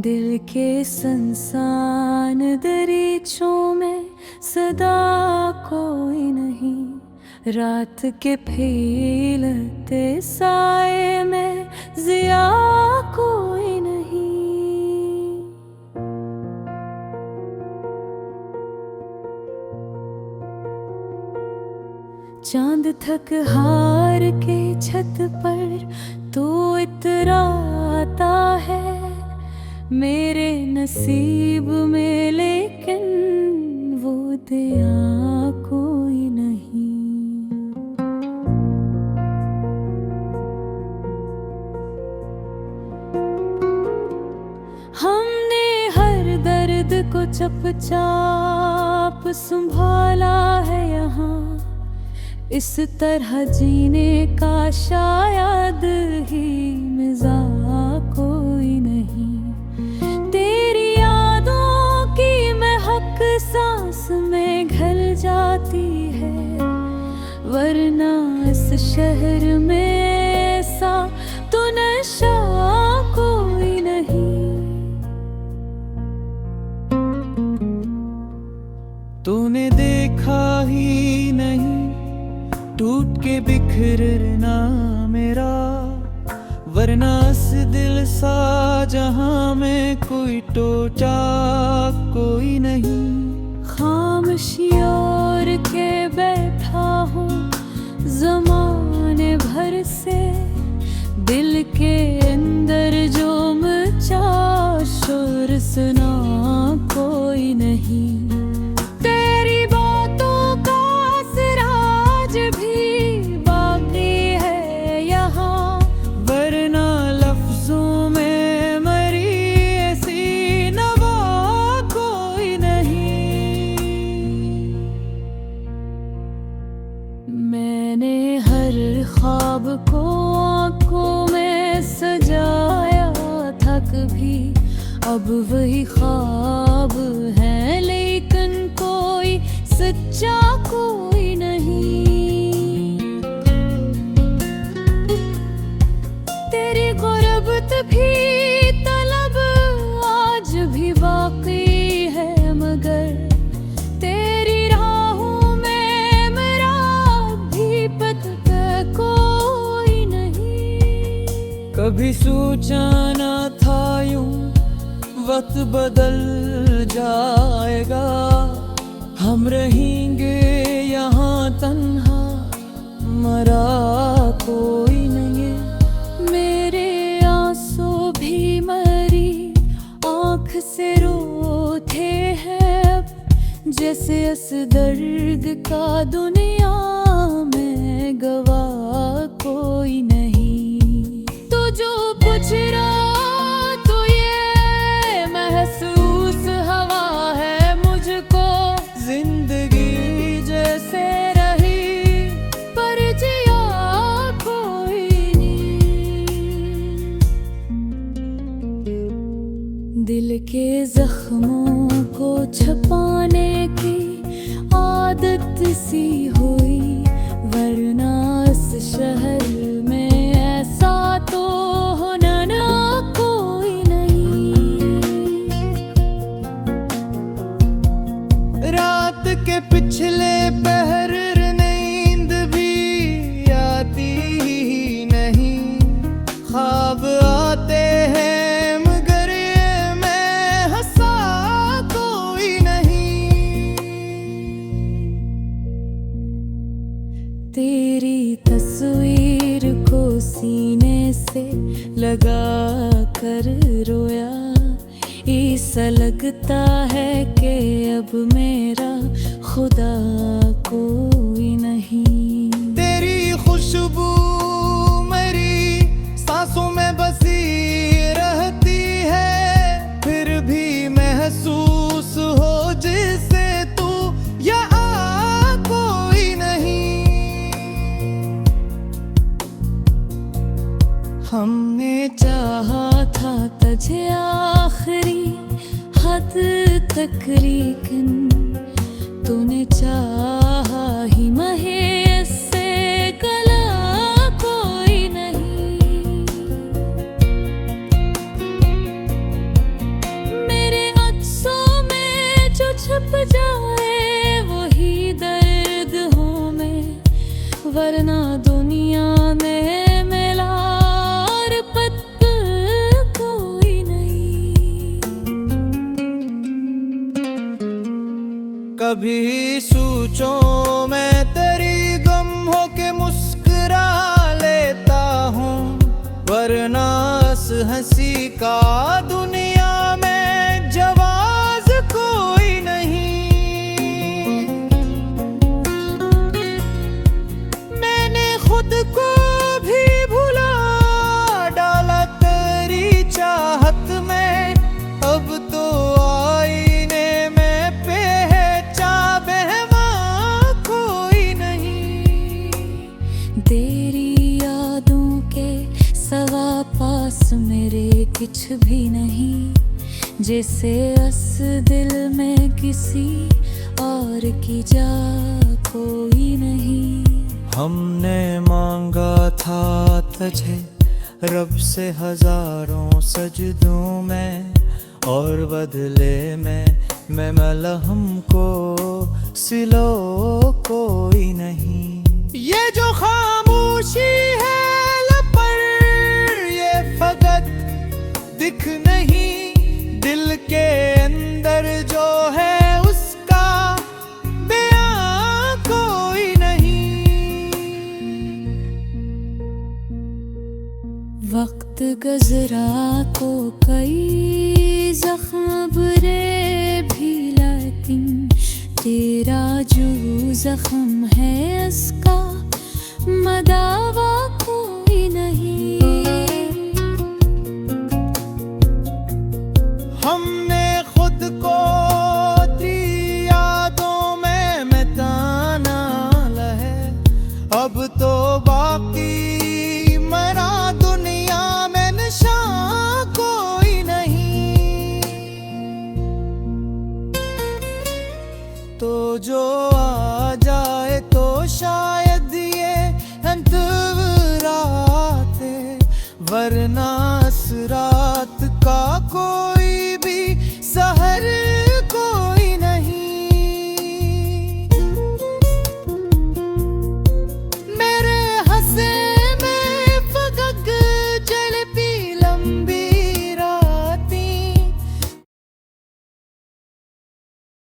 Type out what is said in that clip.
दिल के संसान दरीचों में सदा कोई नहीं, रात के फैलते साए में जिया कोई नहीं। चांद थक हार के छत पर तो इतराता है मेरे नसीब में, लेकिन वो दिया कोई नहीं। हमने हर दर्द को चुपचाप संभाला है यहाँ, इस तरह जीने का शायद ही मज़ाक कोई नहीं। तेरी यादों की महक सांस में घल जाती है, वरना इस शहर में ऐसा तो नशा कोई नहीं। तूने देखा ही नहीं टूट के बिखरना मेरा, वरना इस दिल सा जहां में कोई टोचा कोई नहीं। खामोशी ओढ़ के बैठा हूँ ज़माने भर से, दिल के अंदर जो मचा शोर सुना कोई नहीं। तेरी बातों का असर आज भी बाकी है यहाँ, वरना लफ्जों में मरी ऐसी नवा कोई नहीं। मैंने हर ख्वाब को आंखों में सजाया था कभी, अब वही ख्वाब है लेकिन कोई सच्चा कोई नहीं। तेरी गुर्बत भी तलब आज भी बाकी है, मगर तेरी राहों में मेरा भी पता कोई नहीं। कभी सोचा न था यूं वक्त बदल जाएगा, हम रहेंगे यहाँ तन्हा, मरा कोई नहीं। मेरे आंसू भी मरी आँख से रोते हैं अब, जैसे इस दर्द का दुनिया में गवाह कोई नहीं। तो जो पूछ रहा तो ये महसूस हवा है मुझको, जिंदगी जैसे रही पर जिया कोई नहीं। दिल के जख्मों को छुपाने की आदत सी हुई, वरना इस शहर में ऐसा तो होना ना कोई नहीं। रात के पिछले पहर नींद भी आती ही नहीं, ख्वाब आते हैं मगर ये मैं हंसा कोई नहीं। तेरी तस्वीर को सीने से लगा कर रोया, ऐसा लगता है कि अब मेरा खुदा कोई नहीं। तेरी खुशबू मेरी सांसों में बसी रहती है, फिर भी महसूस हो जिसे तू यहाँ कोई नहीं। हमने चाहा था तुझे आखिरी हद तक, लेकिन तूने चाहा ही महे से गला कोई नहीं। जाए वही दर्द हूँ मैं, वरना दुनिया में मिला और पत्थर कोई नहीं। कभी सोचो मैं तेरी गम हो के मुस्कुरा लेता हूँ, वरना इस हंसी का दुनिया में जवाब कोई नहीं। मैंने खुद को भी भुला डाला तेरी चाहत में, अब तो आईने में पहचान बेहमा कोई नहीं। तेरी यादों के सवा पास मेरे कुछ भी नहीं, जैसे अस दिल में किसी और की जा कोई नहीं। हमने मांगा था तुझे रब से हजारों सजदों में, और बदले में मैं मलहम को सिलो कोई नहीं। ये जो खामोशी है दिख नहीं, दिल के अंदर जो है उसका बयां कोई नहीं। वक्त गुजरा तो कई जख्म बुरे भी, लेकिन तेरा जो जख्म है उसका मदावा कोई नहीं। हमने खुद को तेरी यादों में मिटाना है, अब तो बाकी मरा दुनिया में निशान कोई नहीं। तो जो